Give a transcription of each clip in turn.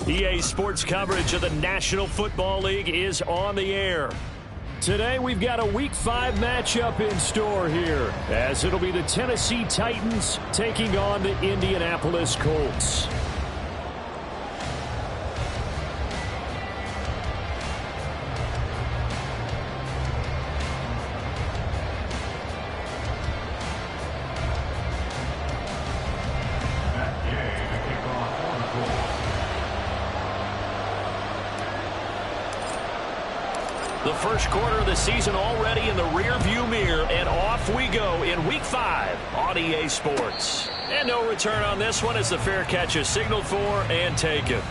EA Sports coverage of the National Football League is on the air. Today we've got a Week 5 matchup in store here, as it'll be the Tennessee Titans taking on the Indianapolis Colts. The first quarter of the season already in the rear-view mirror, and off we go in Week 5 on EA Sports. And no return on this one as the fair catch is signaled for and taken.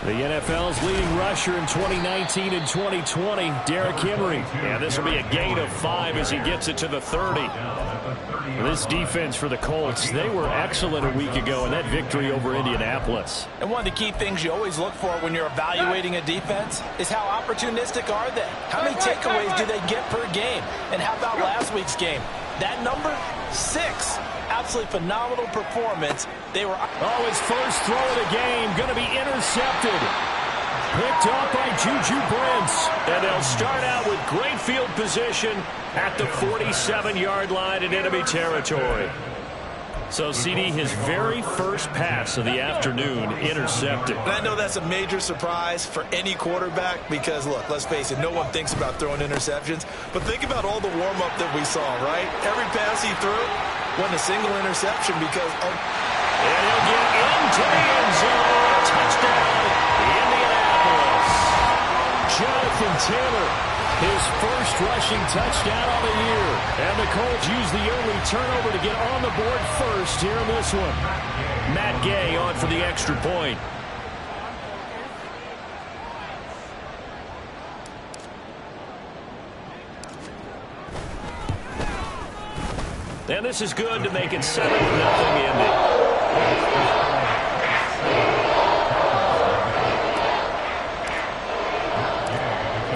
The NFL's leading rusher in 2019 and 2020, Derrick Henry. And this will be a gain of 5 as he gets it to the 30. This defense for the Colts, they were excellent a week ago in that victory over Indianapolis. And one of the key things you always look for when you're evaluating a defense is how opportunistic are they? How many takeaways do they get per game? And how about last week's game? That number, 6. Absolutely phenomenal performance. They were... Oh, his first throw of the game going to be intercepted. Picked up by Juju Brents. And they'll start out with great field position at the 47-yard line in enemy territory. So, CD, his very first pass of the afternoon intercepted. And I know that's a major surprise for any quarterback because, look, let's face it, no one thinks about throwing interceptions. But think about all the warm-up that we saw, right? Every pass he threw wasn't a single interception because... And he'll get into the end zone. Touchdown, Indianapolis. Jonathan Taylor, his first rushing touchdown of the year. And the Colts use the early turnover to get on the board first here in this one. Matt Gay on for the extra point. And this is good to make it 7-0 Indy.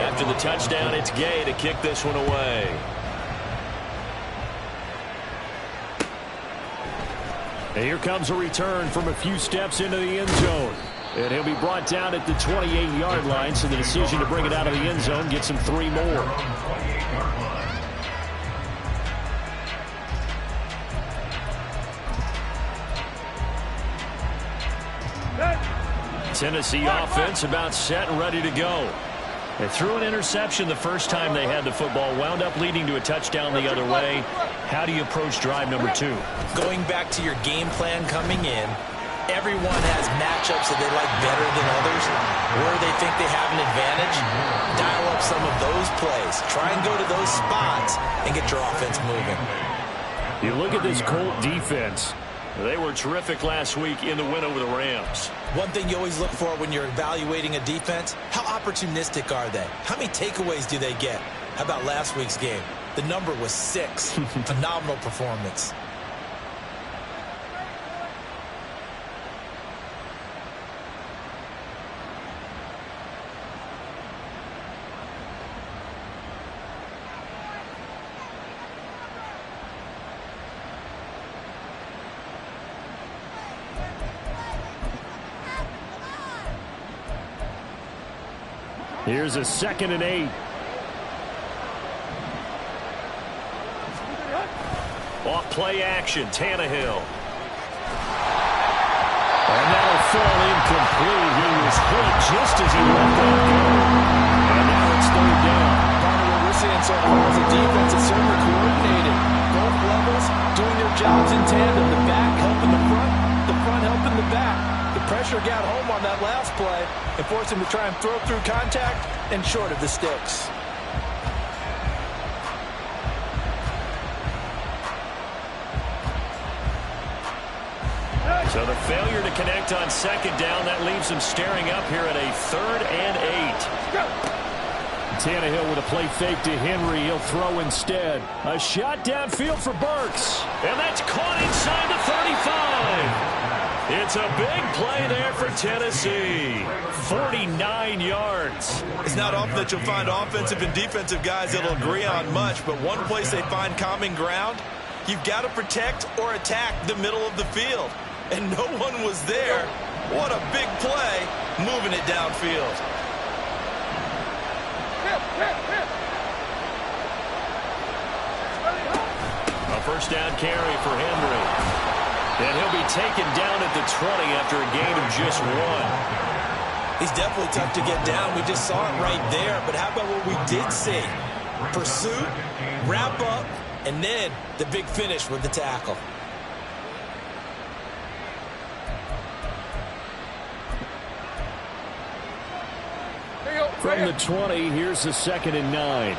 After the touchdown, it's Gay to kick this one away. And here comes a return from a few steps into the end zone. And he'll be brought down at the 28-yard line, so the decision to bring it out of the end zone gets him 3 more. Tennessee offense about set and ready to go. They threw an interception the first time they had the football, wound up leading to a touchdown the other way. How do you approach drive number 2? Going back to your game plan coming in, everyone has matchups that they like better than others, where they think they have an advantage. Dial up some of those plays. Try and go to those spots and get your offense moving. You look at this Colt defense. They were terrific last week in the win over the Rams. One thing you always look for when you're evaluating a defense, how opportunistic are they? How many takeaways do they get? How about last week's game? The number was 6. Phenomenal performance. Here's a 2nd and 8. Off play action, Tannehill. And that'll fall incomplete. He was hit just as he left that goal. And now it's 3rd down. Part of what we're seeing so far is a defense that's certainly coordinated. Both levels doing their jobs in tandem. The back helping the front helping the back. The pressure got home on that last play and forced him to try and throw through contact and short of the sticks. So the failure to connect on second down, that leaves him staring up here at a 3rd and 8. Tannehill with a play fake to Henry. He'll throw instead. A shot downfield for Burks. And that's caught inside the 35. It's a big play there for Tennessee. 49 yards. It's not often that you'll find offensive and defensive guys that'll agree on much, but one place they find common ground, you've got to protect or attack the middle of the field. And no one was there. What a big play, moving it downfield. A first down carry for Henry. And he'll be taken down at the 20 after a gain of just 1. He's definitely tough to get down. We just saw it right there. But how about what we did see? Pursuit, wrap up, and then the big finish with the tackle. From the 20, here's the 2nd and 9.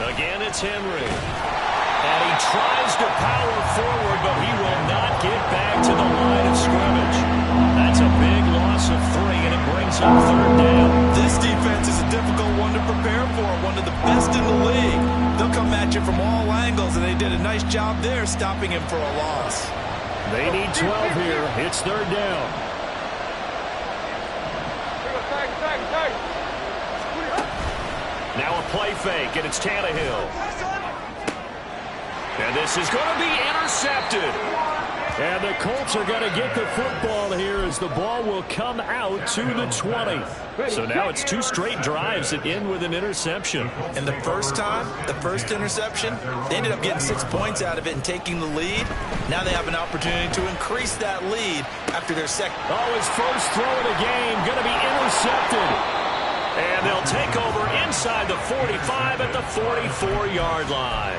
Again, it's Henry. And he tries to power forward, but he will not get back to the line of scrimmage. That's a big loss of 3, and it brings up 3rd down. This defense is a difficult one to prepare for, one of the best in the league. They'll come at you from all angles, and they did a nice job there stopping him for a loss. They need 12 here. It's 3rd down. Now a play fake, and it's Tannehill. And this is going to be intercepted. And the Colts are going to get the football here as the ball will come out to the 20. So now it's 2 straight drives that end with an interception. And the first time, the first interception, they ended up getting 6 points out of it and taking the lead. Now they have an opportunity to increase that lead after their second. Oh, his first throw of the game going to be intercepted. And they'll take over inside the 45 at the 44-yard line.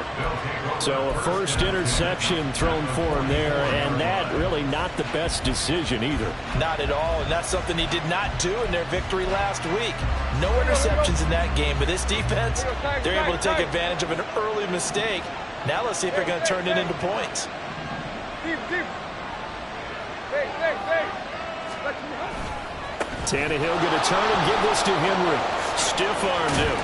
So a first interception thrown for him there, and that really not the best decision either. Not at all, and that's something he did not do in their victory last week. No interceptions in that game, but this defense, they're able to take advantage of an early mistake. Now let's see if they're going to turn it into points. Tannehill going to turn and give this to Henry. Stiff-armed him.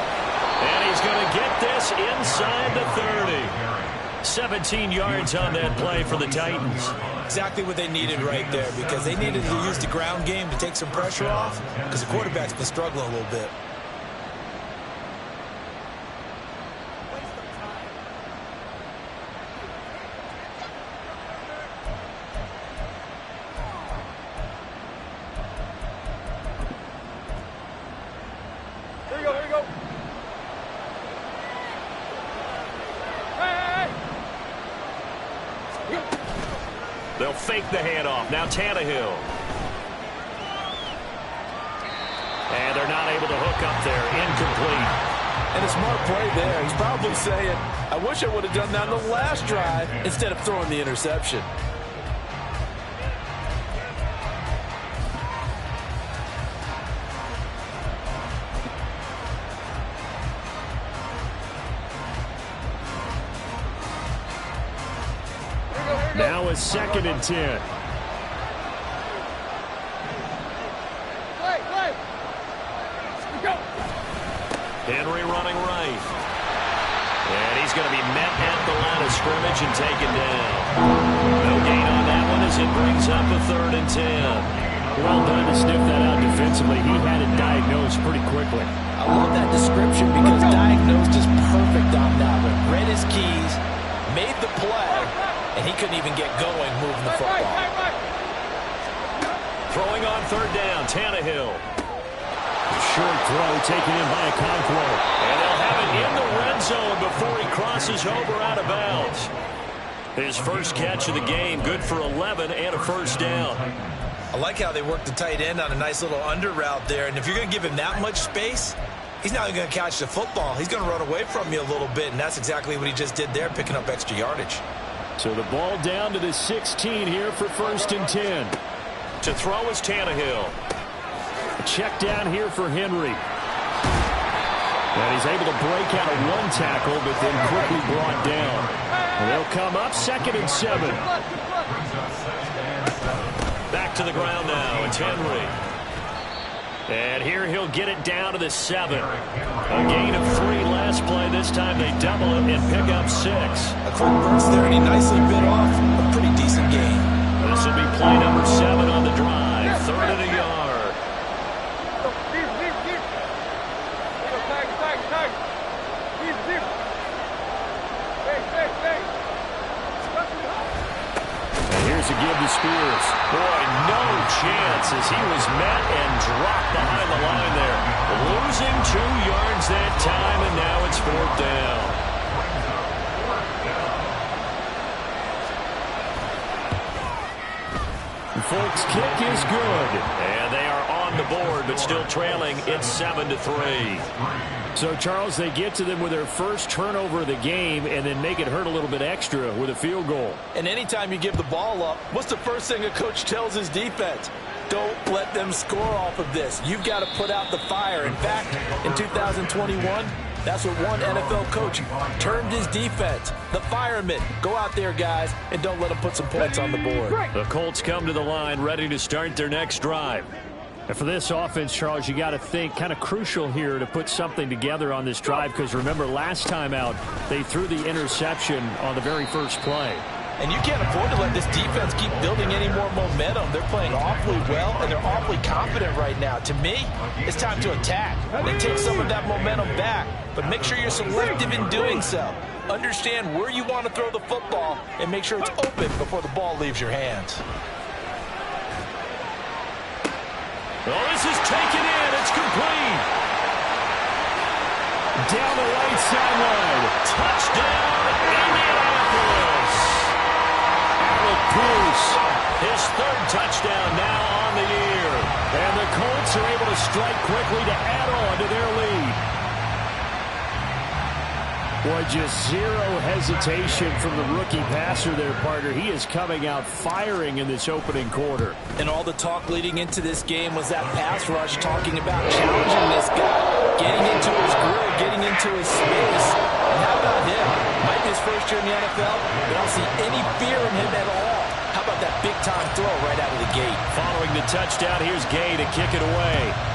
And he's going to get this inside the 30. 17 yards on that play for the Titans. Exactly what they needed right there, because they needed to use the ground game to take some pressure off, because the quarterback's been struggling a little bit. They'll fake the handoff. Now Tannehill. And they're not able to hook up there. Incomplete. And a smart play there. He's probably saying, I wish I would have done that on the last drive instead of throwing the interception. Now a 2nd and 10. Henry running right. And he's going to be met at the line of scrimmage and taken down. No gain on that one as it brings up a 3rd and 10. Well done to sniff that out defensively. He had it diagnosed pretty quickly. I love that description because diagnosed is perfect on that one. Read his keys, made the play, and he couldn't even get going moving the football. Throwing on 3rd down, Tannehill. Short throw taken in by Okonkwo. And they'll have it in the red zone before he crosses over out of bounds. His first catch of the game, good for 11 and a first down. I like how they worked the tight end on a nice little under route there. And if you're going to give him that much space, he's not even going to catch the football. He's going to run away from you a little bit, and that's exactly what he just did there, picking up extra yardage. So the ball down to the 16 here for 1st and 10. To throw is Tannehill. A check down here for Henry. And he's able to break out of one tackle, but then quickly brought down. And He'll come up 2nd and 7. Back to the ground now. It's Henry. And here he'll get it down to the 7. A gain of 3 last play. This time they double it and pick up 6. A quick burst there, and he nicely bit off a pretty decent gain. This will be play number 7 on the drive. 3rd and a yard. To give to Spears. Boy, no chance as he was met and dropped behind the line there. Losing 2 yards that time, and now it's 4th down. The Folks' kick is good. And they are on the board, but still trailing. It's 7-3. So, Charles, they get to them with their first turnover of the game and then make it hurt a little bit extra with a field goal. And anytime you give the ball up, what's the first thing a coach tells his defense? Don't let them score off of this. You've got to put out the fire. In fact, in 2021, that's what one NFL coach termed his defense. The firemen. Go out there, guys, and don't let them put some points on the board. The Colts come to the line ready to start their next drive. And for this offense, Charles, you got to think kind of crucial here to put something together on this drive because remember last time out they threw the interception on the very first play. And you can't afford to let this defense keep building any more momentum. They're playing awfully well, and they're awfully confident right now. To me, it's time to attack and take some of that momentum back. But make sure you're selective in doing so. Understand where you want to throw the football and make sure it's open before the ball leaves your hands. Oh, this is taken in. It's complete. Down the right sideline. Touchdown, Indianapolis. Alec Pierce, his 3rd touchdown now on the year. And the Colts are able to strike quickly to add on to their lead. Boy, just zero hesitation from the rookie passer there, partner. He is coming out firing in this opening quarter. And all the talk leading into this game was that pass rush talking about challenging this guy, getting into his grill, getting into his space. And how about him? Might be his first year in the NFL, but I don't see any fear in him at all. How about that big-time throw right out of the gate? Following the touchdown, here's Gay to kick it away.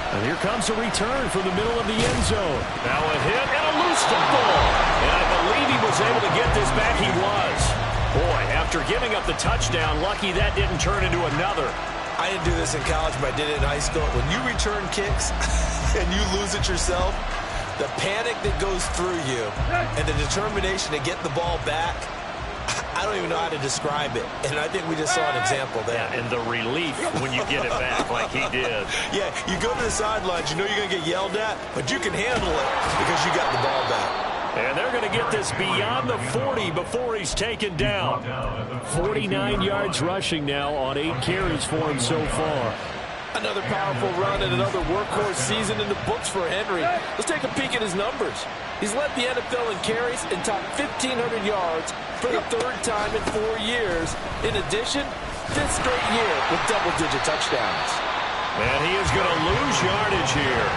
And here comes a return from the middle of the end zone. Now a hit and a loose football. And I believe he was able to get this back. He was. Boy, after giving up the touchdown, lucky that didn't turn into another. I didn't do this in college, but I did it in high school. When you return kicks and you lose it yourself, the panic that goes through you and the determination to get the ball back, I don't even know how to describe it. And I think we just saw an example there. Yeah, and the relief when you get it back like he did. Yeah, you go to the sidelines, you know you're going to get yelled at, but you can handle it because you got the ball back. And they're going to get this beyond the 40 before he's taken down. 49 yards rushing now on 8 carries for him so far. Another powerful run and another workhorse season in the books for Henry. Let's take a peek at his numbers. He's led the NFL in carries and topped 1,500 yards for the 3rd time in 4 years. In addition, 5th straight year with double-digit touchdowns. And he is going to lose yardage here.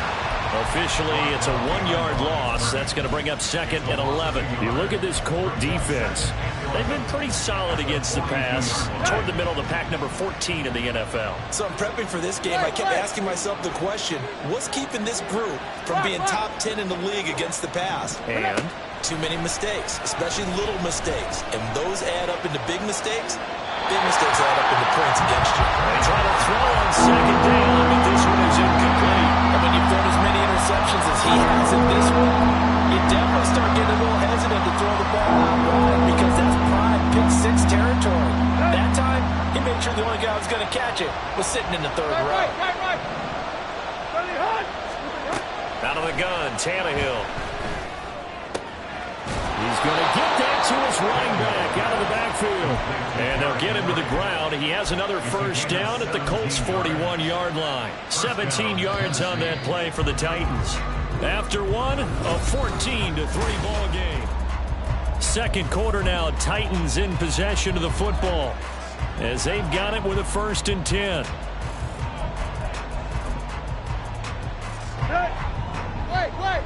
Officially, it's a 1-yard loss. That's going to bring up 2nd and 11. You look at this Colt defense. They've been pretty solid against the pass. Toward the middle of the pack, number 14 in the NFL. So I'm prepping for this game. I kept asking myself the question, what's keeping this group from being top 10 in the league against the pass? And? Too many mistakes, especially little mistakes. And those add up into big mistakes. Big mistakes add up into points against you. They try to throw on 2nd down, but this one is incomplete. And when you've thrown as many interceptions as he has in this one, you definitely start getting a little hesitant to throw the ball out wide because that's prime pick-6 territory. That time, he made sure the only guy who was going to catch it was sitting in the 3rd row. Out of the gun, Tannehill. He's going to get that to his running back out of the backfield. And they'll get him to the ground. He has another 1st down at the Colts' 41-yard line. 17 yards on that play for the Titans. After one, a 14-3 ball game. 2nd quarter now, Titans in possession of the football as they've got it with a 1st and 10. Wait.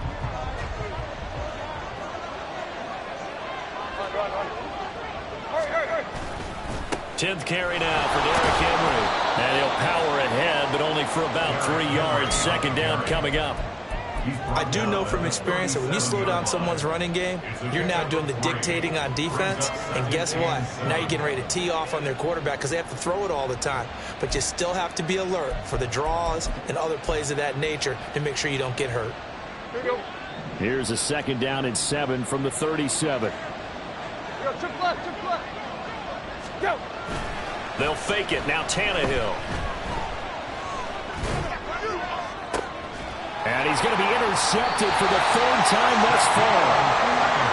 10th carry now for Derrick Henry. And he'll power ahead, but only for about 3 yards. Second down coming up. I do know from experience that when you slow down someone's running game, you're now doing the dictating on defense. And guess what? Now you're getting ready to tee off on their quarterback because they have to throw it all the time. But you still have to be alert for the draws and other plays of that nature to make sure you don't get hurt. Here's a 2nd down and 7 from the 37. Go. They'll fake it. Now Tannehill. And he's going to be intercepted for the 3rd time thus far.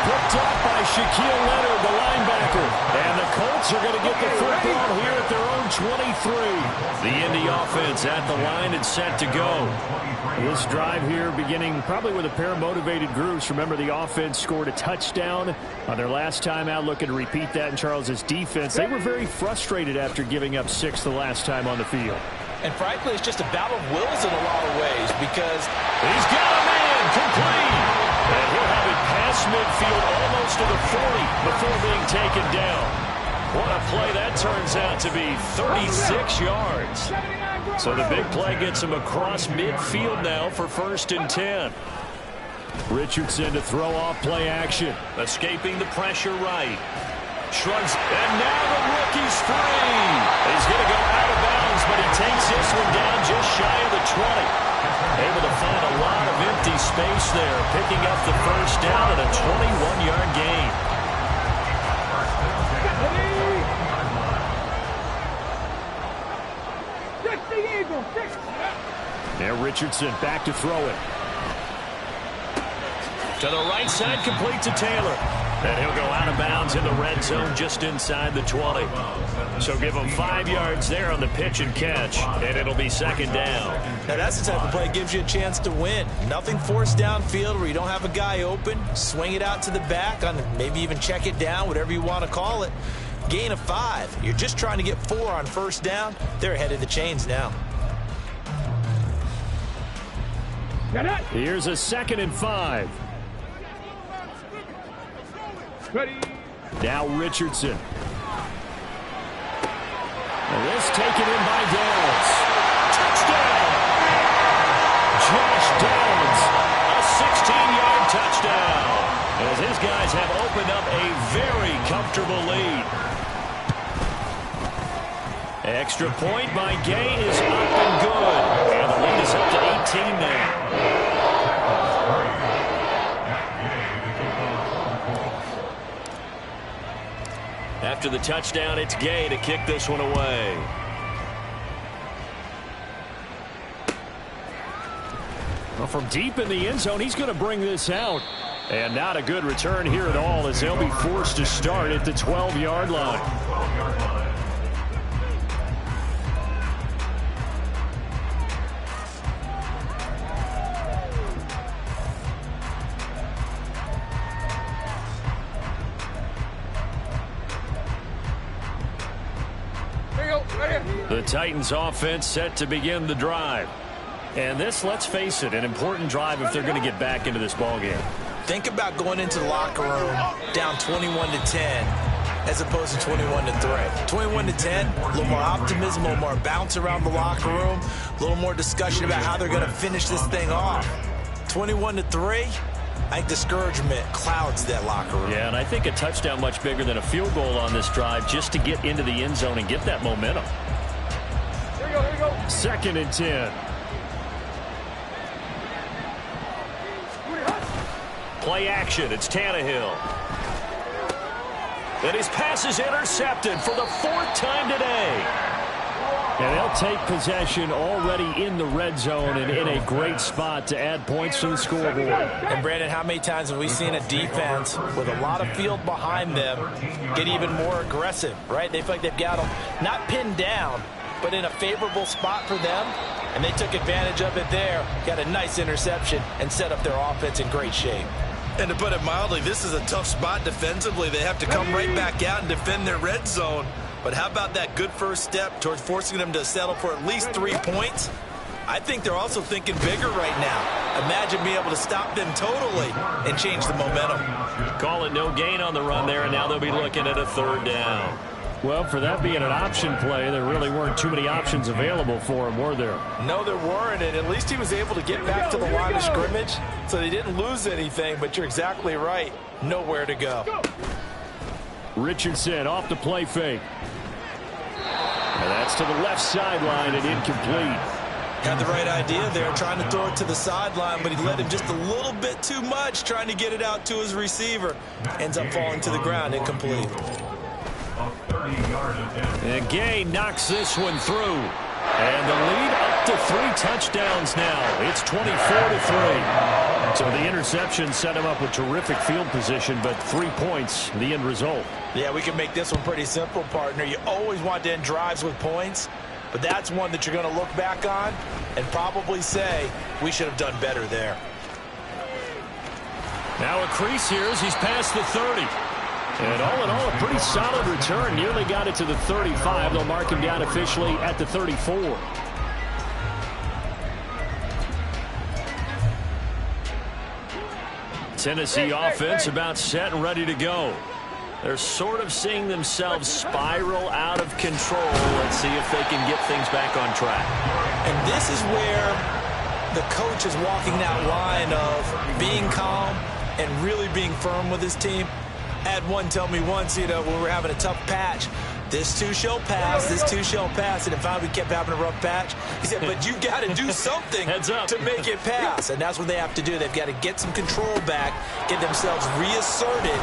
Picked up by Shaquille Leonard, the linebacker. And the Colts are going to get the football here at their own 23. The Indy offense at the line and set to go. This drive here beginning probably with a pair of motivated groups. Remember, the offense scored a touchdown on their last time out, looking to repeat that in Charles's defense. They were very frustrated after giving up 6 the last time on the field. And frankly, it's just a battle of wills in a lot of ways because he's got a man complete. And he'll have it past midfield almost to the 40 before being taken down. What a play that turns out to be, 36 yards. So the big play gets him across midfield now for 1st and 10. Richardson to throw off play action. Escaping the pressure right. Shrugs, and now the rookie's free. He's going to go out of bounds, but he takes this one down just shy of the 20. Able to find a lot of empty space there, picking up the 1st down at a 21-yard gain. Now Richardson back to throw it. To the right side, complete to Taylor. And he'll go out of bounds in the red zone just inside the 20. So give him 5 yards there on the pitch and catch, and it'll be 2nd down. Now that's the type of play that gives you a chance to win. Nothing forced downfield where you don't have a guy open. Swing it out to the back, on maybe even check it down, whatever you want to call it. Gain of 5. You're just trying to get 4 on 1st down. They're ahead of the chains now. Here's a 2nd and 5. Ready. Now Richardson. And this taken in by Downs. Touchdown! Josh Downs, a 16-yard touchdown. As his guys have opened up a very comfortable lead. Extra point by Gay is up and good. And the lead is up to 18 now. After the touchdown, it's Gay to kick this one away. Well, from deep in the end zone, he's going to bring this out. And not a good return here at all as they'll be forced to start at the 12-yard line. The Titans offense set to begin the drive. And this, let's face it, an important drive if they're going to get back into this ballgame. Think about going into the locker room down 21-10 as opposed to 21-3. 21-10, a little more optimism, a little more bounce around the locker room, a little more discussion about how they're going to finish this thing off. 21-3, I think discouragement clouds that locker room. Yeah, and I think a touchdown much bigger than a field goal on this drive just to get into the end zone and get that momentum. Here you go. 2nd and 10. Play action. It's Tannehill. And his pass is intercepted for the 4th time today. And they'll take possession already in the red zone and in a great spot to add points to the scoreboard. And, Brandon, how many times have we seen a defense with a lot of field behind them get even more aggressive, right? They feel like they've got them not pinned down, but in a favorable spot for them, and they took advantage of it there, got a nice interception, and set up their offense in great shape. And to put it mildly, this is a tough spot defensively. They have to come right back out and defend their red zone. But how about that good first step towards forcing them to settle for at least 3 points? I think they're also thinking bigger right now. Imagine being able to stop them totally and change the momentum. Call it no gain on the run there, and now they'll be looking at a 3rd down. Well, for that being an option play, there really weren't too many options available for him, were there? No, there weren't, and at least he was able to get back to the line of scrimmage, so they didn't lose anything, but you're exactly right. Nowhere to go. Richardson off the play fake. And that's to the left sideline and incomplete. Had the right idea there, trying to throw it to the sideline, but he let him just a little bit too much, trying to get it out to his receiver. Ends up falling to the ground, incomplete. And Gay knocks this one through. And the lead up to 3 touchdowns now. It's 24-3. So the interception set him up with terrific field position, but 3 points, the end result. Yeah, we can make this one pretty simple, partner. You always want to end drives with points, but that's one that you're going to look back on and probably say, we should have done better there. Now a crease here as he's past the 30. And all in all, a pretty solid return. Nearly got it to the 35. They'll mark him down officially at the 34. Tennessee offense about set and ready to go. They're sort of seeing themselves spiral out of control. Let's see if they can get things back on track. And this is where the coach is walking that line of being calm and really being firm with his team. I had one tell me once, when we were having a tough patch, this too shall pass, this too shall pass, and if we kept having a rough patch, he said, but you got to do something to make it pass, and that's what they have to do. They've got to get some control back, get themselves reasserted,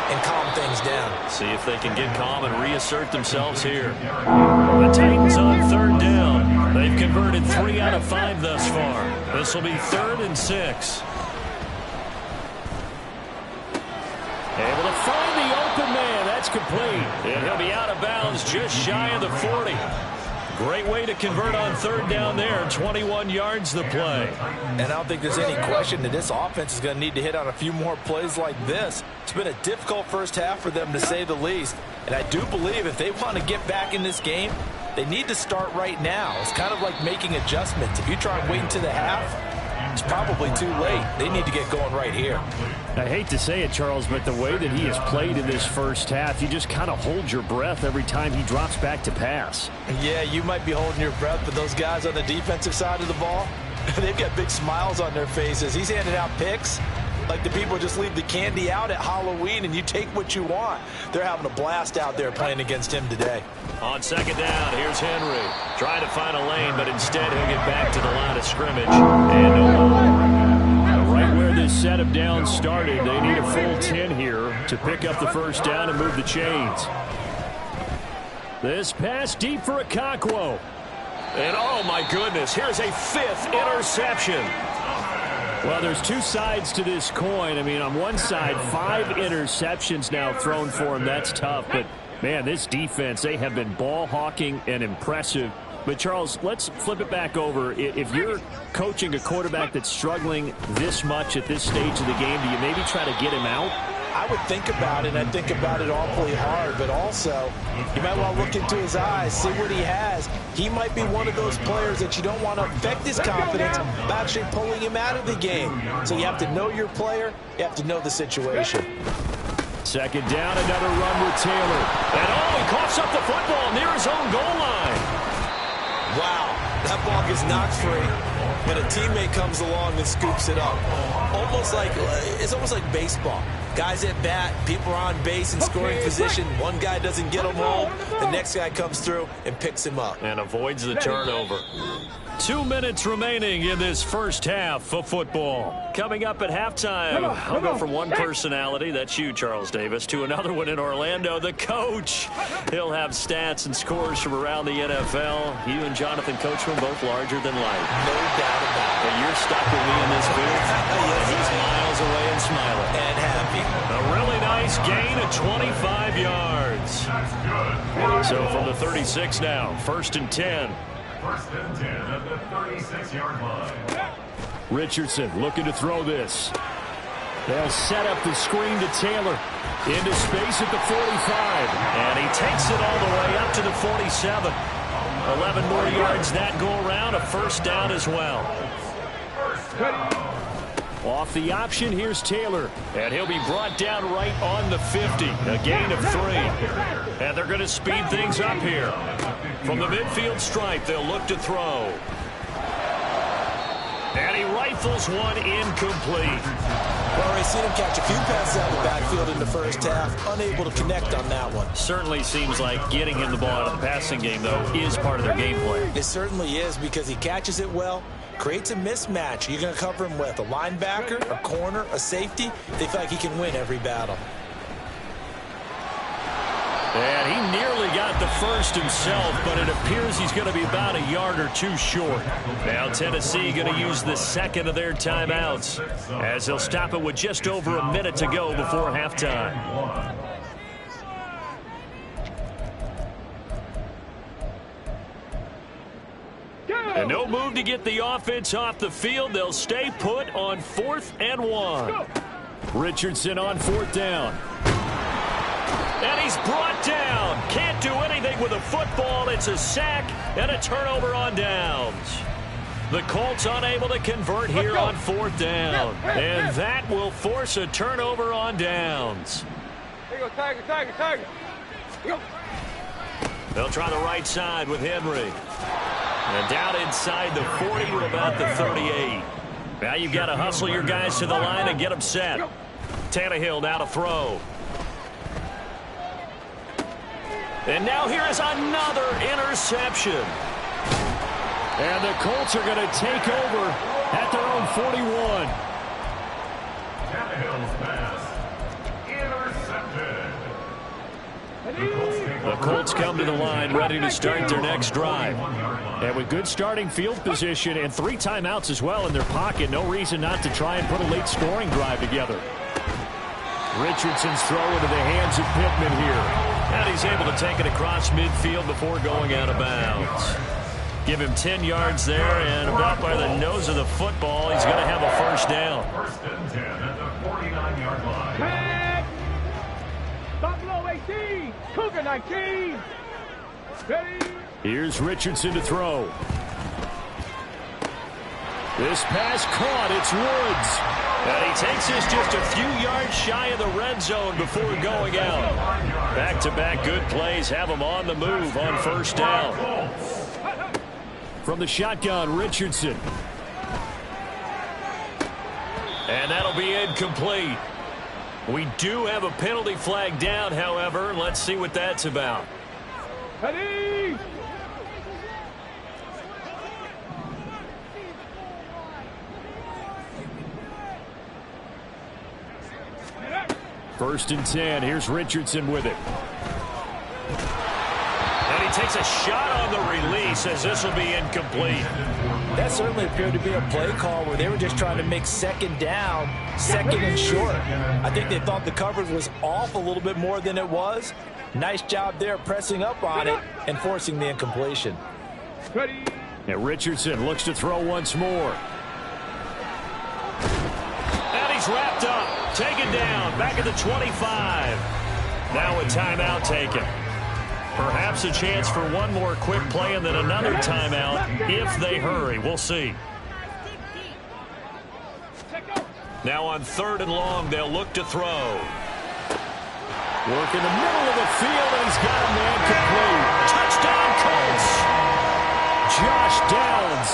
and calm things down. See if they can get calm and reassert themselves here. The Titans on 3rd down. They've converted 3 out of 5 thus far. This will be 3rd and 6. Able to find the open man. That's complete. And he'll be out of bounds just shy of the 40. Great way to convert on 3rd down there. 21 yards the play. And I don't think there's any question that this offense is going to need to hit on a few more plays like this. It's been a difficult first half for them, to say the least. And I do believe if they want to get back in this game, they need to start right now. It's kind of like making adjustments. If you try and wait until the half, it's probably too late. They need to get going right here. I hate to say it, Charles, but the way that he has played in this first half, you just kind of hold your breath every time he drops back to pass. Yeah, you might be holding your breath, but those guys on the defensive side of the ball, they've got big smiles on their faces. He's handing out picks like the people just leave the candy out at Halloween and you take what you want. They're having a blast out there playing against him today. On 2nd down, here's Henry. Trying to find a lane, but instead he'll get back to the line of scrimmage. And right where this set of downs started, they need a full 10 here to pick up the first down and move the chains. This pass deep for Okonkwo. And oh my goodness, here's a 5th interception. Well, there's 2 sides to this coin. I mean, on one side, 5 interceptions now thrown for him. That's tough. But, man, this defense, they have been ball hawking and impressive. But, Charles, let's flip it back over. If you're coaching a quarterback that's struggling this much at this stage of the game, do you maybe try to get him out? I would think about it, and I think about it awfully hard, but also you might want to look into his eyes, see what he has. He might be one of those players that you don't want to affect his confidence by actually pulling him out of the game. So you have to know your player, you have to know the situation. 2nd down, another run with Taylor. And he coughs up the football near his own goal line. Wow, that ball gets knocked free, but a teammate comes along and scoops it up. It's almost like baseball. Guys at bat, people are on base in scoring position. One guy doesn't get him home. The next guy comes through and picks him up. And avoids the turnover. 2 minutes remaining in this first half of football. Coming up at halftime, I'll go from one personality, that's you, Charles Davis, to another one in Orlando, the coach. He'll have stats and scores from around the NFL. You and Jonathan Coachman both larger than life. No doubt about it. And you're stuck with me in this booth. And he's miles away and smiling. And happy. A really nice gain of 25 yards. So from the 36 now, 1st and 10. 1st and 10 at the 36-yard line. Richardson looking to throw this. They'll set up the screen to Taylor. Into space at the 45. And he takes it all the way up to the 47. 11 more yards that go around. A 1st down as well. Off the option, here's Taylor. And he'll be brought down right on the 50. A gain of 3. And they're going to speed things up here. From the midfield stripe, they'll look to throw. And he rifles one incomplete. Well, we've seen him catch a few passes out of the backfield in the first half. Unable to connect on that one. Certainly seems like getting him the ball out of the passing game, though, is part of their game plan. It certainly is because he catches it well. Creates a mismatch. You're going to cover him with a linebacker, a corner, a safety. They feel like he can win every battle. And he nearly got the first himself, but it appears he's going to be about a yard or two short. Now Tennessee going to use the second of their timeouts as they'll stop it with just over a minute to go before halftime. And no move to get the offense off the field. They'll stay put on 4th and 1. Richardson on 4th down. And he's brought down. Can't do anything with a football. It's a sack and a turnover on downs. The Colts unable to convert here on 4th down. And that will force a turnover on downs. Here you go, Tiger, Tiger, Tiger. Here you go. They'll try the right side with Henry. And down inside the 40 to about the 38. Now you've got to hustle your guys to the line and get them set. Tannehill now to throw. And now here is another interception. And the Colts are going to take over at their own 41. Tannehill's pass. Intercepted. The Colts come to the line ready to start their next drive. And with good starting field position and 3 timeouts as well in their pocket, no reason not to try and put a late scoring drive together. Richardson's throw into the hands of Pittman here. And he's able to take it across midfield before going out of bounds. Give him 10 yards there, and about by the nose of the football, he's going to have a first down. 1st and 10 at the 49-yard line. Buffalo 18, Cougar 19. Ready? Here's Richardson to throw. This pass caught. It's Woods. And he takes this just a few yards shy of the red zone before going out. Back-to-back good plays have him on the move on 1st down. From the shotgun, Richardson. And that'll be incomplete. We do have a penalty flag down, however. Let's see what that's about. Ready? 1st and 10. Here's Richardson with it. And he takes a shot on the release as this will be incomplete. That certainly appeared to be a play call where they were just trying to make 2nd down, 2nd and short. I think they thought the coverage was off a little bit more than it was. Nice job there pressing up on it and forcing the incompletion. Ready? And Richardson looks to throw once more. And he's wrapped up. Taken down. Back at the 25. Now a timeout taken. Perhaps a chance for one more quick play and then another timeout if they hurry. We'll see. Now on 3rd and long, they'll look to throw. Work in the middle of the field, and he's got a man complete. Touchdown, Colts. Josh Downs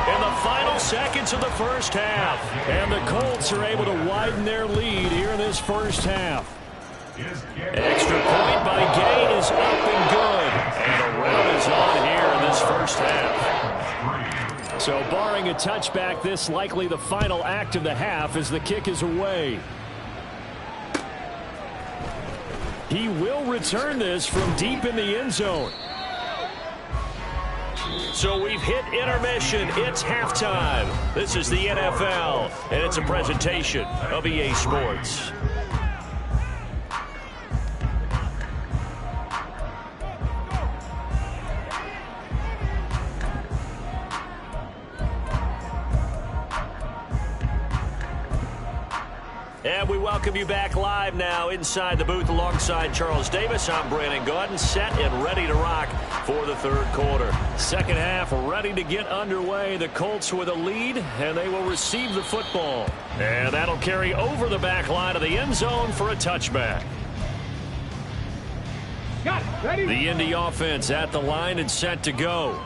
in the final seconds of the first half. And the Colts are able to widen their lead here in this first half. Extra point by Gain is up and good. And a run is on here in this first half. So barring a touchback, this likely the final act of the half as the kick is away. He will return this from deep in the end zone. So we've hit intermission. It's halftime. This is the NFL, and it's a presentation of EA Sports. And we welcome you back live now inside the booth alongside Charles Davis. I'm Brandon Gaudin, set and ready to rock for the third quarter. Second half ready to get underway. The Colts with a lead, and they will receive the football. And that'll carry over the back line of the end zone for a touchback. Got it. Ready? The Indy offense at the line and set to go.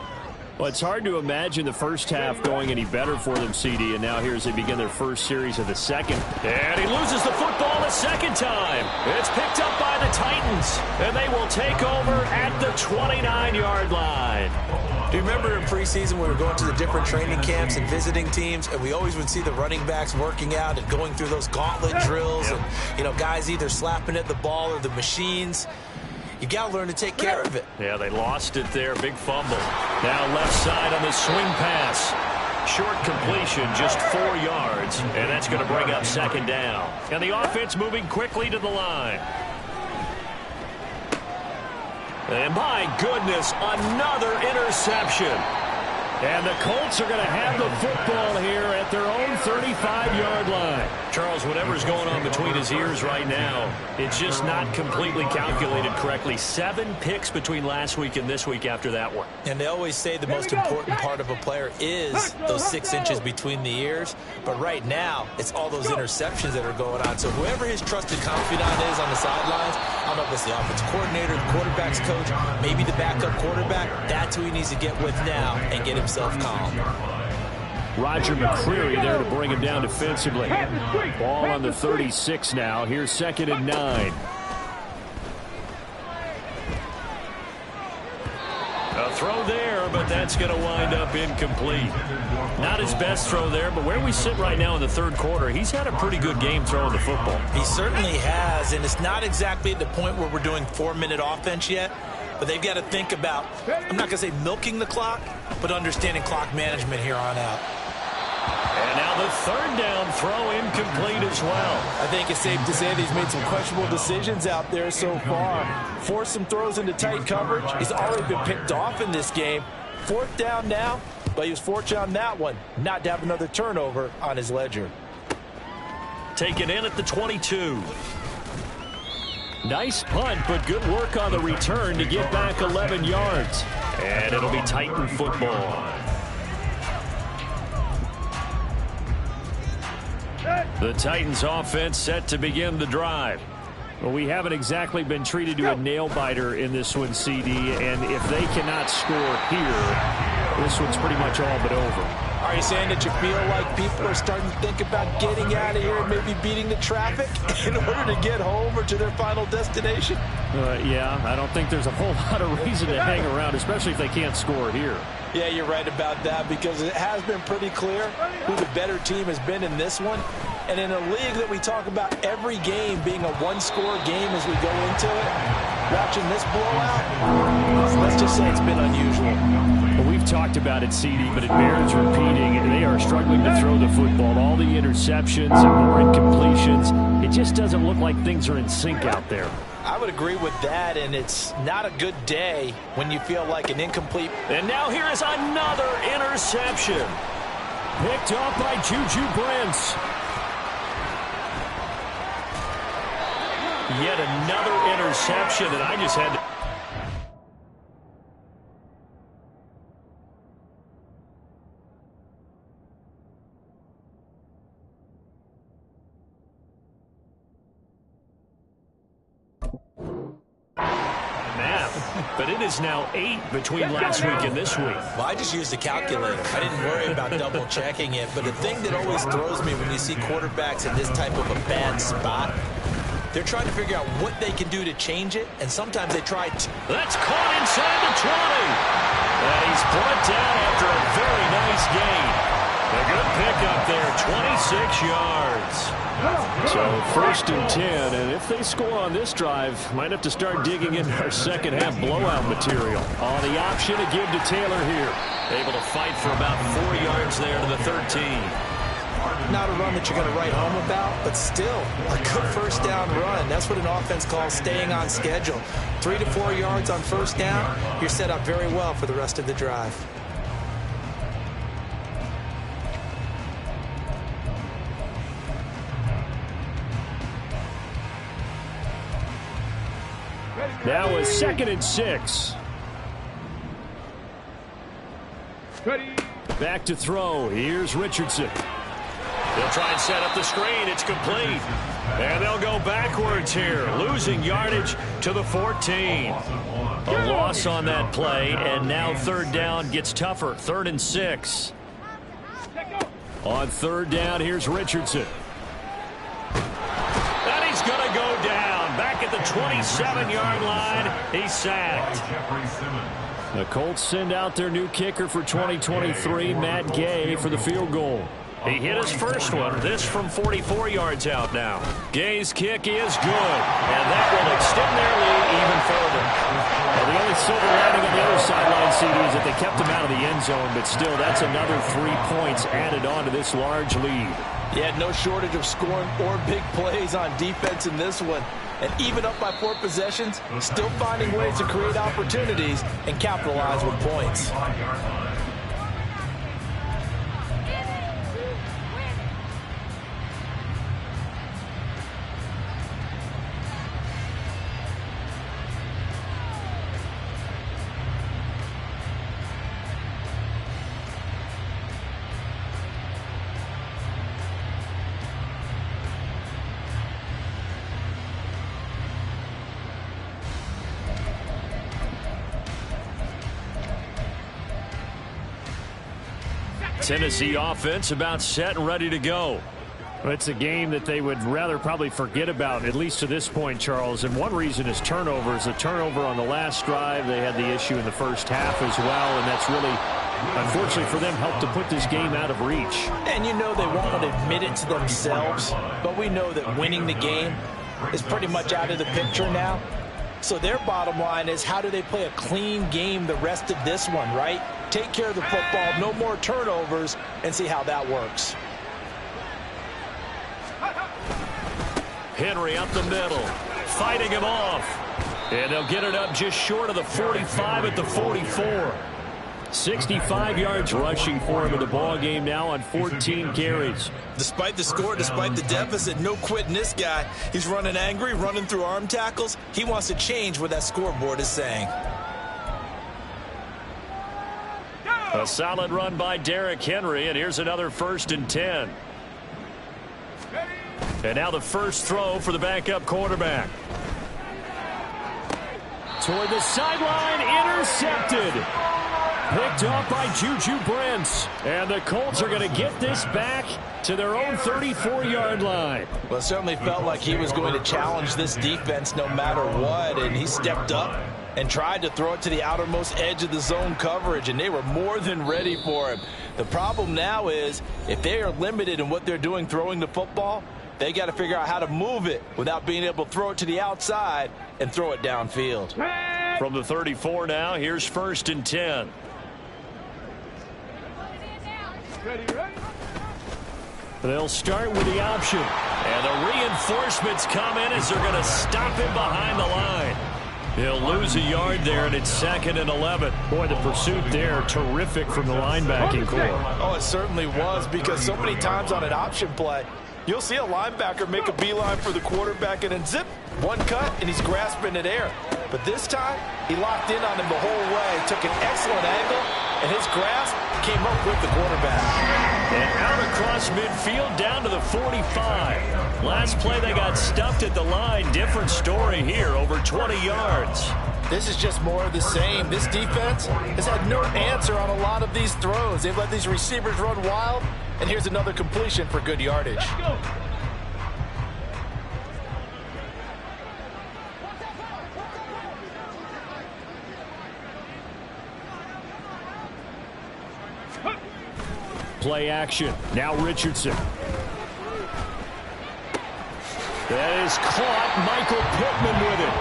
Well, it's hard to imagine the first half going any better for them, CD, and now here as they begin their first series of the second. And he loses the football the second time. It's picked up by the Titans, and they will take over at the 29-yard line. Do you remember in preseason when we were going to the different training camps and visiting teams, and we always would see the running backs working out and going through those gauntlet drills, and, you know, guys either slapping at the ball or the machines? You got to learn to take care of it. Yeah, they lost it there. Big fumble. Now left side on the swing pass. Short completion, just 4 yards, and that's going to bring up second down. And the offense moving quickly to the line. And my goodness, another interception. And the Colts are going to have the football here at their own 35-yard line. Charles, whatever's going on between his ears right now, it's just not completely calculated correctly. 7 picks between last week and this week after that one. And they always say the most important part of a player is those 6 inches between the ears. But right now, it's all those interceptions that are going on. So whoever his trusted confidant is on the sidelines, I don't know if it's the offensive coordinator, the quarterback's coach, maybe the backup quarterback, that's who he needs to get with now and get himself calm. Roger McCreary there to bring him down defensively. Ball on the 36 now. Here's second and 9. A throw there, but that's going to wind up incomplete. Not his best throw there, but where we sit right now in the third quarter, he's had a pretty good game throwing the football. He certainly has, and it's not exactly at the point where we're doing 4-minute offense yet. But they've got to think about, I'm not going to say milking the clock, but understanding clock management here on out. And now the third down throw incomplete as well. I think it's safe to say that he's made some questionable decisions out there so far. Forced some throws into tight coverage. He's already been picked off in this game. 4th down now, but he was fortunate on that one not to have another turnover on his ledger. Taken in at the 22. Nice punt, but good work on the return to get back 11 yards. And it'll be Titan football. The Titans offense set to begin the drive. Well, we haven't exactly been treated to a nail-biter in this one, CD, and if they cannot score here, this one's pretty much all but over. Are you saying that you feel like people are starting to think about getting out of here and maybe beating the traffic in order to get home or to their final destination? Yeah, I don't think there's a whole lot of reason to hang around, especially if they can't score here. Yeah, you're right about that because it has been pretty clear who the better team has been in this one. And in a league that we talk about every game being a one-score game as we go into it, watching this blowout, let's just say it's been unusual. Well, we've talked about it, CD, but it bears repeating. They are struggling to throw the football. All the interceptions and more incompletions. It just doesn't look like things are in sync out there. I would agree with that, and it's not a good day when you feel like an incomplete. And now here is another interception. Picked off by Juju Brents. Yet another interception, and I just had to... But it is now 8 between last week and this week. Well, I just used a calculator. I didn't worry about double checking it. But the thing that always throws me when you see quarterbacks in this type of a bad spot, they're trying to figure out what they can do to change it, and sometimes they try to. That's caught inside the 20. And he's brought down after a very nice gain. A good pickup there, 26 yards. So 1st and 10, and if they score on this drive, might have to start digging into our second half blowout material. On the option to give to Taylor here. Able to fight for about 4 yards there to the 13. Not a run that you're going to write home about, but still a good 1st down run. That's what an offense calls staying on schedule. 3 to 4 yards on 1st down, you're set up very well for the rest of the drive. Now a 2nd and 6. Ready. Back to throw. Here's Richardson. They'll try and set up the screen. It's complete. And they'll go backwards here, losing yardage to the 14. A loss on that play, and now 3rd down gets tougher. 3rd and 6. On 3rd down, here's Richardson. And he's going to go down. Back at the 27-yard line, he's sacked. The Colts send out their new kicker for 2023, Matt Gay, for the field goal. He hit his first one. This from 44 yards out now. Gay's kick is good, and that will extend their lead even further. Well, the only silver lining on the other sideline, CD, is that they kept him out of the end zone, but still, that's another 3 points added on to this large lead. Yeah, no shortage of scoring or big plays on defense in this one. And even up by 4 possessions, still finding ways to create opportunities and capitalize with points. Tennessee offense about set and ready to go. It's a game that they would rather probably forget about, at least to this point, Charles. And one reason is turnovers. A turnover on the last drive. They had the issue in the first half as well, and that's really, unfortunately for them, helped to put this game out of reach. And you know they won't admit it to themselves, but we know that winning the game is pretty much out of the picture now. So their bottom line is, how do they play a clean game the rest of this one, right? Take care of the football, no more turnovers, and see how that works. Henry up the middle, fighting him off. And they'll get it up just short of the 45 at the 44. 65 yards rushing for him in the ball game now on 14 carries. Despite the score, despite the deficit, no quitting this guy. He's running angry, running through arm tackles. He wants to change what that scoreboard is saying. A solid run by Derrick Henry, and here's another 1st and 10. And now the first throw for the backup quarterback. Toward the sideline, intercepted. Picked off by Juju Brents. And the Colts are going to get this back to their own 34-yard line. Well, it certainly felt like he was going to challenge this defense no matter what, and he stepped up and tried to throw it to the outermost edge of the zone coverage, and they were more than ready for him. The problem now is, if they are limited in what they're doing throwing the football, they got to figure out how to move it without being able to throw it to the outside and throw it downfield. From the 34 now, here's 1st and 10. They'll start with the option. And the reinforcements come in as they're going to stop him behind the line. He'll lose a yard there, and it's 2nd and 11. Boy, the pursuit there, terrific from the linebacking core. Oh, it certainly was, because so many times on an option play, you'll see a linebacker make a beeline for the quarterback and then zip, one cut, and he's grasping at air. But this time, he locked in on him the whole way, took an excellent angle, and his grasp came up with the quarterback. And out across midfield down to the 45. Last play they got stuffed at the line. Different story here, over 20 yards. This is just more of the same. This defense has had no answer on a lot of these throws. They've let these receivers run wild, and here's another completion for good yardage. Play action. Now Richardson. That is caught. Michael Pittman with it.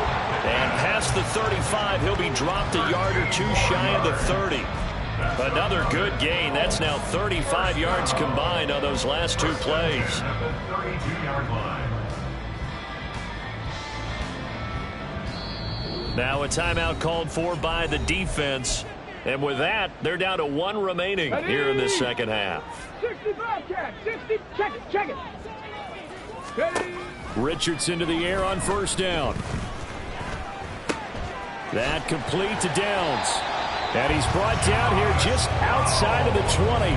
And past the 35, he'll be dropped a yard or two shy of the 30. Another good gain. That's now 35 yards combined on those last 2 plays. Now a timeout called for by the defense. And with that, they're down to 1 remaining here in the second half. 65 catch, 60, check it. Ready. Richardson to the air on 1st down. That complete to Downs. And he's brought down here just outside of the 20.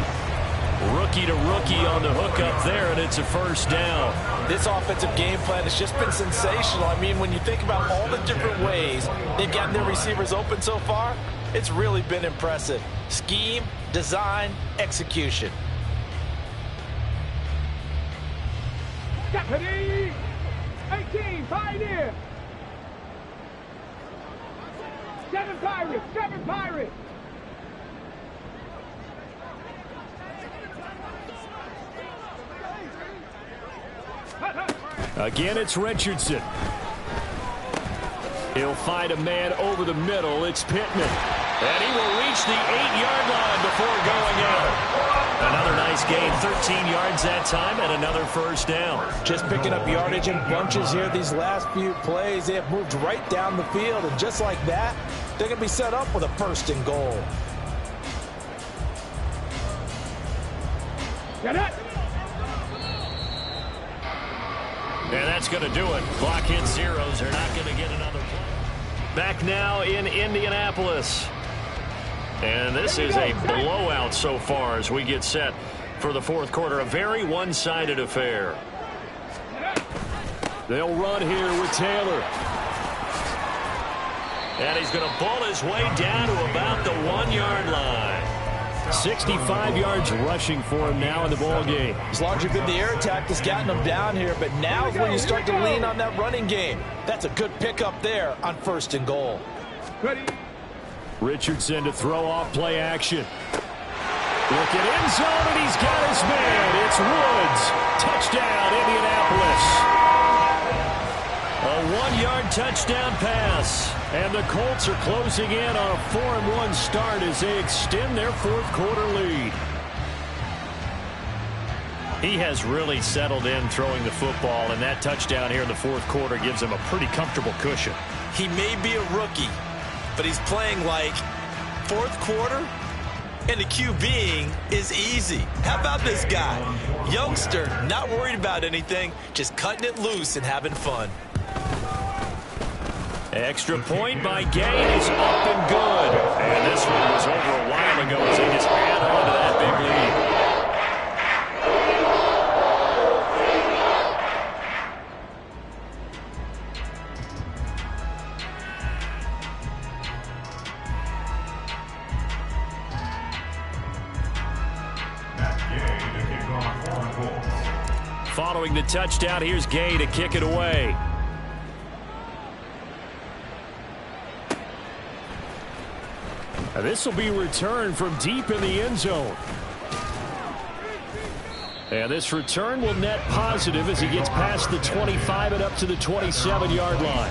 Rookie to rookie on the hook up there, and it's a first down. This offensive game plan has just been sensational. I mean, when you think about all the different ways they've gotten their receivers open so far, it's really been impressive. Scheme, design, execution. Deputy 18, Pioneer. 7 Pirates, 7 Pirates. Again, it's Richardson. He'll find a man over the middle. It's Pittman. And he will reach the 8-yard line before going out. Another nice gain, 13 yards that time, and another first down. Just picking up yardage in bunches here these last few plays. They have moved right down the field, and just like that, they're going to be set up with a first and goal. Get it. And that's going to do it. Clock hits zeros. They're not going to get another play. Back now in Indianapolis. And this is a blowout so far as we get set for the fourth quarter. A very one-sided affair. They'll run here with Taylor. And he's going to ball his way down to about the 1-yard line. 65 yards rushing for him now in the ball game. As long as you've been the air attack that's gotten them down here, but now is when you start to lean on that running game. That's a good pickup there on first and goal. Ready. Richardson to throw off play action. Look at end zone, and he's got his man. It's Woods. Touchdown, Indianapolis. A 1-yard touchdown pass. And the Colts are closing in on a 4-1 start as they extend their fourth quarter lead. He has really settled in throwing the football, and that touchdown here in the fourth quarter gives him a pretty comfortable cushion. He may be a rookie, but he's playing like fourth quarter, and the QBing is easy. How about this guy? Youngster, not worried about anything, just cutting it loose and having fun. Extra point by Gay is up and good. And this one was over a while ago as they just add on to that big lead. Following the touchdown, here's Gay to kick it away. This will be returned from deep in the end zone. And this return will net positive as he gets past the 25 and up to the 27-yard line.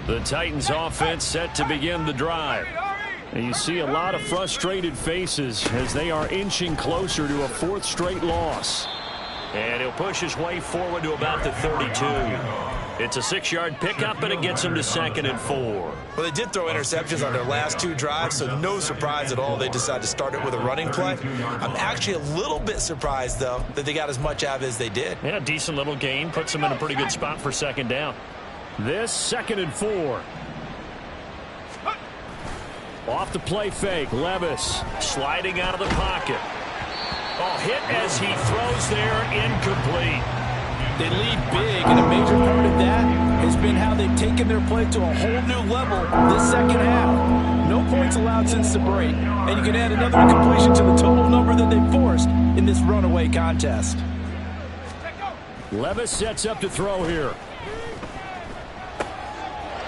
The Titans offense set to begin the drive. And you see a lot of frustrated faces as they are inching closer to a fourth straight loss. And he'll push his way forward to about the 32. It's a 6-yard pickup, and it gets him to 2nd and 4. Well, they did throw interceptions on their last 2 drives, so no surprise at all they decided to start it with a running play. I'm actually a little bit surprised, though, that they got as much out of it as they did. Yeah, decent little gain. Puts them in a pretty good spot for 2nd down. This 2nd and 4. Off the play fake, Levis sliding out of the pocket. Oh, hit as he throws there, incomplete. They lead big, and a major part of that has been how they've taken their play to a whole new level this second half. No points allowed since the break, and you can add another incompletion to the total number that they forced in this runaway contest. Levis sets up to throw here.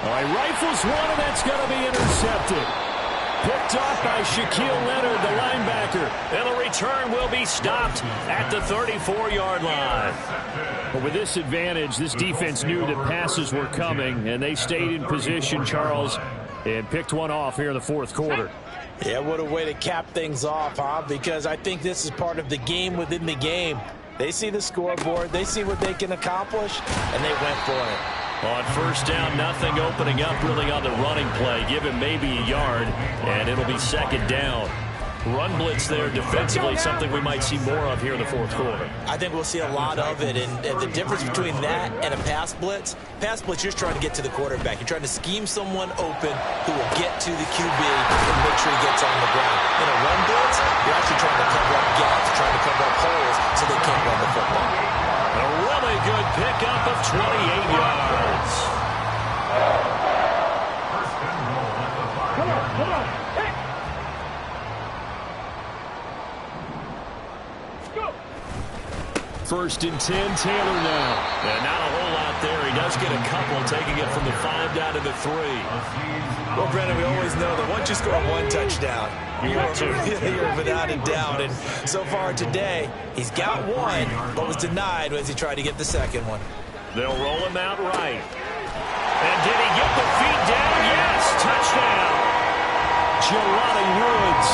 All right, rifles one, and that's going to be intercepted. Picked off by Shaquille Leonard, the linebacker. And the return will be stopped at the 34-yard line. But with this advantage, this defense knew that passes were coming, and they stayed in position, Charles, and picked one off here in the fourth quarter. Yeah, what a way to cap things off, huh? Because I think this is part of the game within the game. They see the scoreboard, they see what they can accomplish, and they went for it. On first down, nothing opening up really on the running play. Give him maybe a yard, and it'll be 2nd down. Run blitz there defensively, something we might see more of here in the fourth quarter. I think we'll see a lot of it, and the difference between that and a pass blitz, you're just trying to get to the quarterback. You're trying to scheme someone open who will get to the QB and make sure he gets on the ground. In a run blitz, you're actually trying to cover up gaps, trying to cover up holes so they can't run the football. A really good pickup of 28 yards. Come on. Hey. Go. 1st and 10, Taylor now. And not a whole lot there. He does get a couple, taking it from the 5 down to the 3. Well, Brandon, we always know that once you score one touchdown, you're without a doubt. And so far today, he's got one, but was denied as he tried to get the second one. They'll roll him out right. And did he get the feet down? Yes, touchdown. Jelani Woods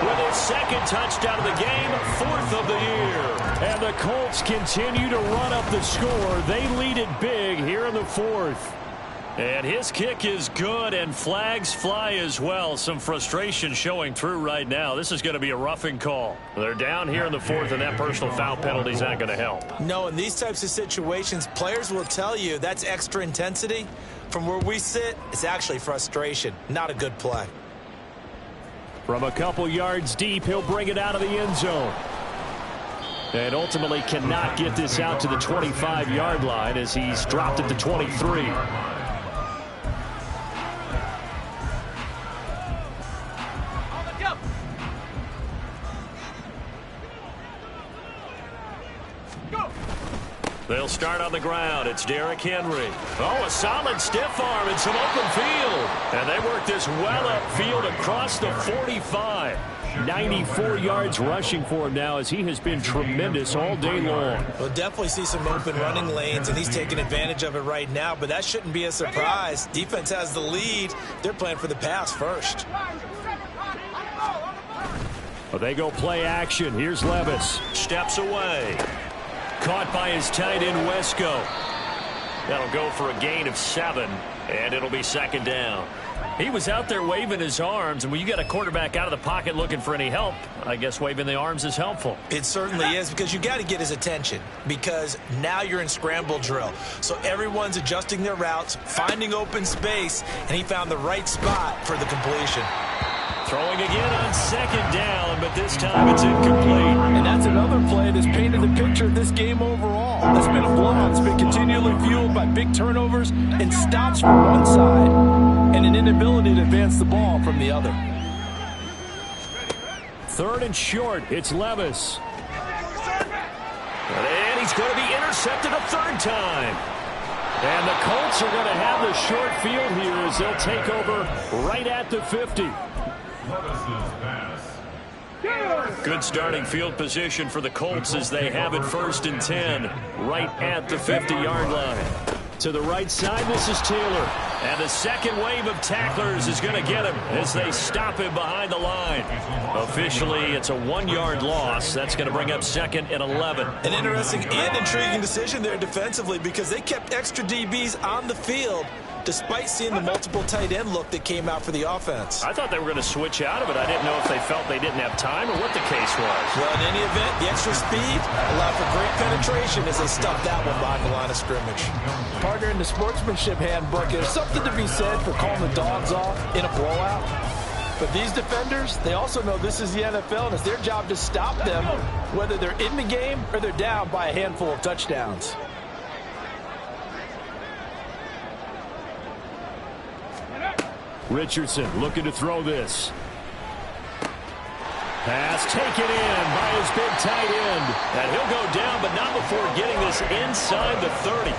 with his 2nd touchdown of the game, 4th of the year. And the Colts continue to run up the score. They lead it big here in the 4th. And his kick is good, and flags fly as well. Some frustration showing through right now. This is going to be a roughing call. They're down here in the 4th, and that personal foul penalty is not going to help. No, in these types of situations, players will tell you that's extra intensity. From where we sit, it's actually frustration. Not a good play. From a couple yards deep, he'll bring it out of the end zone. And ultimately cannot get this out to the 25-yard line as he's dropped at the 23. They'll start on the ground. It's Derrick Henry. Oh, a solid stiff arm and some open field. And they work this well upfield across the 45. 94 yards rushing for him now as he has been tremendous all day long. We'll definitely see some open running lanes, and he's taking advantage of it right now, but that shouldn't be a surprise. Defense has the lead. They're playing for the pass first. Well, they go play action. Here's Levis. Steps away. Caught by his tight end, Wesco. That'll go for a gain of 7, and it'll be 2nd down. He was out there waving his arms, and when you get a quarterback out of the pocket looking for any help, I guess waving the arms is helpful. It certainly is, because you got to get his attention, because now you're in scramble drill. So everyone's adjusting their routes, finding open space, and he found the right spot for the completion. Throwing again on 2nd down, but this time it's incomplete. And that's another play that's painted the picture of this game overall. That's been a blowout. It's been continually fueled by big turnovers and stops from one side and an inability to advance the ball from the other. 3rd and short. It's Levis. And he's going to be intercepted a 3rd time. And the Colts are going to have the short field here as they'll take over right at the 50. Good starting field position for the Colts as they have it 1st and 10 right at the 50-yard line. To the right side, this is Taylor. And the second wave of tacklers is going to get him as they stop him behind the line. Officially, it's a 1-yard loss. That's going to bring up 2nd and 11. An interesting and intriguing decision there defensively, because they kept extra DBs on the field despite seeing the multiple tight end look that came out for the offense. I thought they were going to switch out of it. I didn't know if they felt they didn't have time or what the case was. Well, in any event, the extra speed allowed for great penetration as they stuffed that one behind the line of scrimmage. Partner, in the sportsmanship handbook, there's something to be said for calling the dogs off in a blowout. But these defenders, they also know this is the NFL, and it's their job to stop them, whether they're in the game or they're down by a handful of touchdowns. Richardson looking to throw this. Pass taken in by his big tight end. And he'll go down, but not before getting this inside the 30.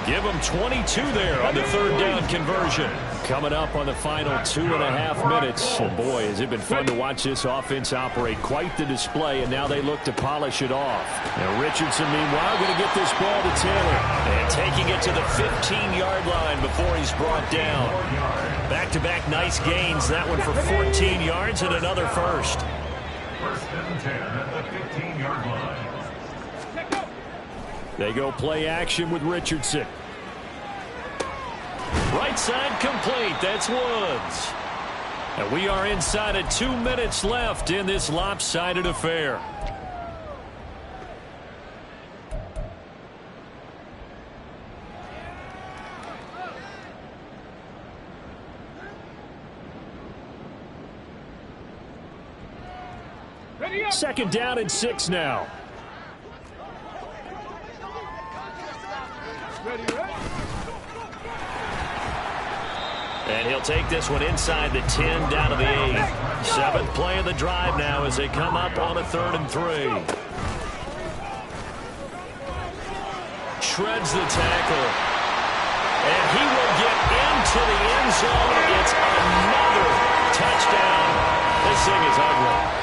Give him 22 there on the 3rd down conversion. Coming up on the final 2.5 minutes. And boy, has it been fun to watch this offense operate. Quite the display, and now they look to polish it off. Now Richardson, meanwhile, going to get this ball to Taylor. And taking it to the 15-yard line before he's brought down. Back-to-back nice gains. That one for 14 yards and another first. 1st and 10 at the 15-yard line. They go play action with Richardson. Right side complete. That's Woods. And we are inside of 2 minutes left in this lopsided affair. Second down and 6 now. And he'll take this one inside the 10 down to the 8. 7th play of the drive now as they come up on a 3rd and 3. Shreds the tackle. And he will get into the end zone. It's another touchdown. This thing is ugly.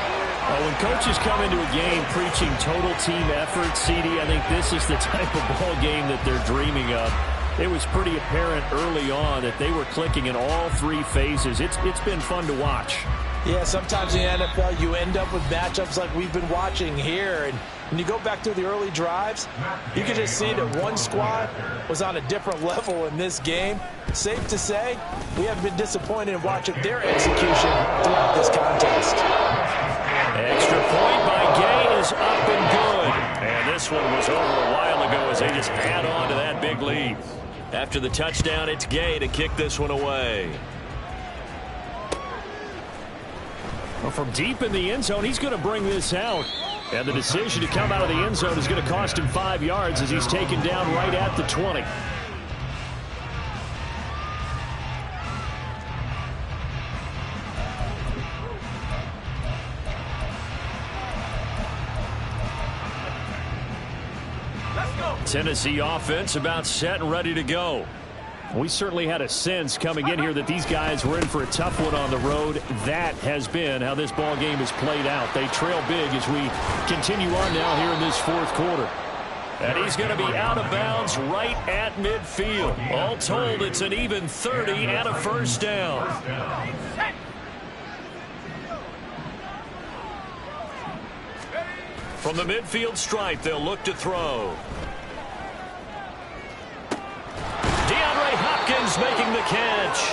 When coaches come into a game preaching total team effort, CD, I think this is the type of ball game that they're dreaming of. It was pretty apparent early on that they were clicking in all 3 phases. It's been fun to watch. Yeah, sometimes in the NFL you end up with matchups like we've been watching here. And when you go back through the early drives, you can just see that one squad was on a different level in this game. Safe to say, we have been disappointed in watching their execution throughout this contest. Extra point by Gay is up and good. And this one was over a while ago as they just add on to that big lead. After the touchdown, it's Gay to kick this one away. Well, from deep in the end zone, he's going to bring this out. And the decision to come out of the end zone is going to cost him 5 yards as he's taken down right at the 20. Tennessee offense about set and ready to go. We certainly had a sense coming in here that these guys were in for a tough one on the road. That has been how this ball game has played out. They trail big as we continue on now here in this 4th quarter. And he's going to be out of bounds right at midfield. All told, it's an even 30 and a first down. From the midfield stripe, they'll look to throw. Hopkins making the catch.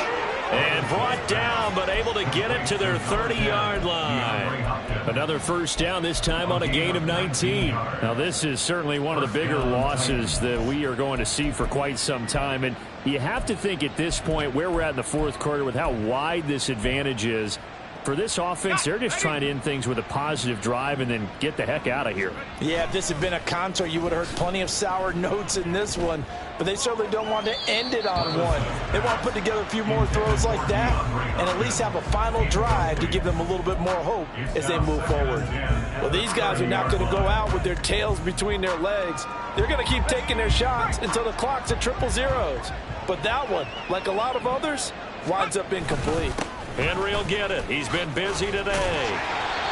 And brought down, but able to get it to their 30-yard line. Another first down, this time on a gain of 19. Now, this is certainly one of the bigger losses that we are going to see for quite some time. And you have to think at this point where we're at in the 4th quarter with how wide this advantage is. For this offense, they're just trying to end things with a positive drive and then get the heck out of here. Yeah, if this had been a counter, you would have heard plenty of sour notes in this one. But they certainly don't want to end it on one. They want to put together a few more throws like that and at least have a final drive to give them a little bit more hope as they move forward. Well, these guys are not going to go out with their tails between their legs. They're going to keep taking their shots until the clock's at 000. But that one, like a lot of others, winds up incomplete. Henry will get it. He's been busy today.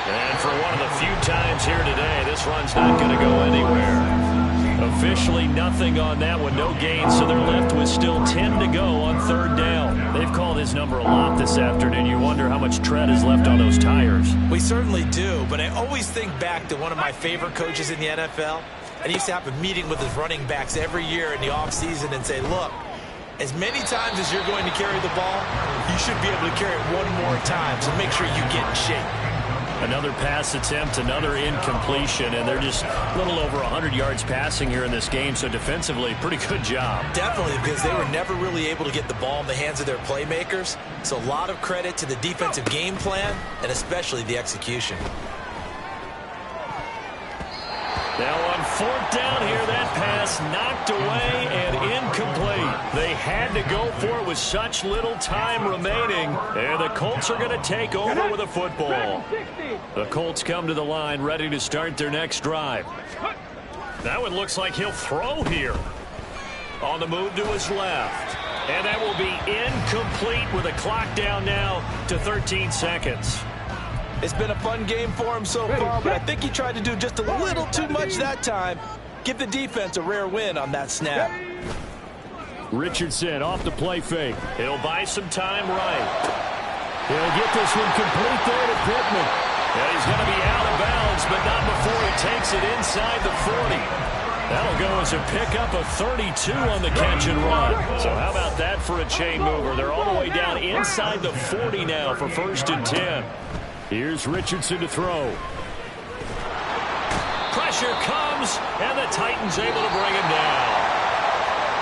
And for one of the few times here today, this run's not going to go anywhere. Officially nothing on that one, no gain, so they're left with still 10 to go on 3rd down. They've called his number a lot this afternoon. You wonder how much tread is left on those tires. We certainly do, but I always think back to one of my favorite coaches in the NFL. And he used to have a meeting with his running backs every year in the offseason and say, look, as many times as you're going to carry the ball, you should be able to carry it one more time, so make sure you get in shape. Another pass attempt, another incompletion, and they're just a little over 100 yards passing here in this game, so defensively, pretty good job. Definitely, because they were never really able to get the ball in the hands of their playmakers, so a lot of credit to the defensive game plan and especially the execution. Now on 4th down here, that pass knocked away and incomplete. They had to go for it with such little time remaining, and the Colts are going to take over with a football. The Colts come to the line ready to start their next drive. That one looks like he'll throw here. On the move to his left. And that will be incomplete with a clock down now to 13 seconds. It's been a fun game for him so far, but I think he tried to do just a little too much that time. Give the defense a rare win on that snap. Richardson off the play fake. He'll buy some time right. He'll get this one complete there to Pittman. Yeah, he's going to be out of bounds, but not before he takes it inside the 40. That'll go as a pickup of 32 on the catch and run. So how about that for a chain mover? They're all the way down inside the 40 now for 1st and 10. Here's Richardson to throw. Pressure comes, and the Titans able to bring him down.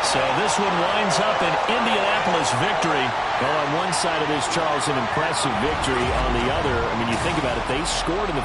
So this one winds up an Indianapolis victory. Well, on one side of this, Charles, an impressive victory. On the other, I mean, you think about it, they scored in the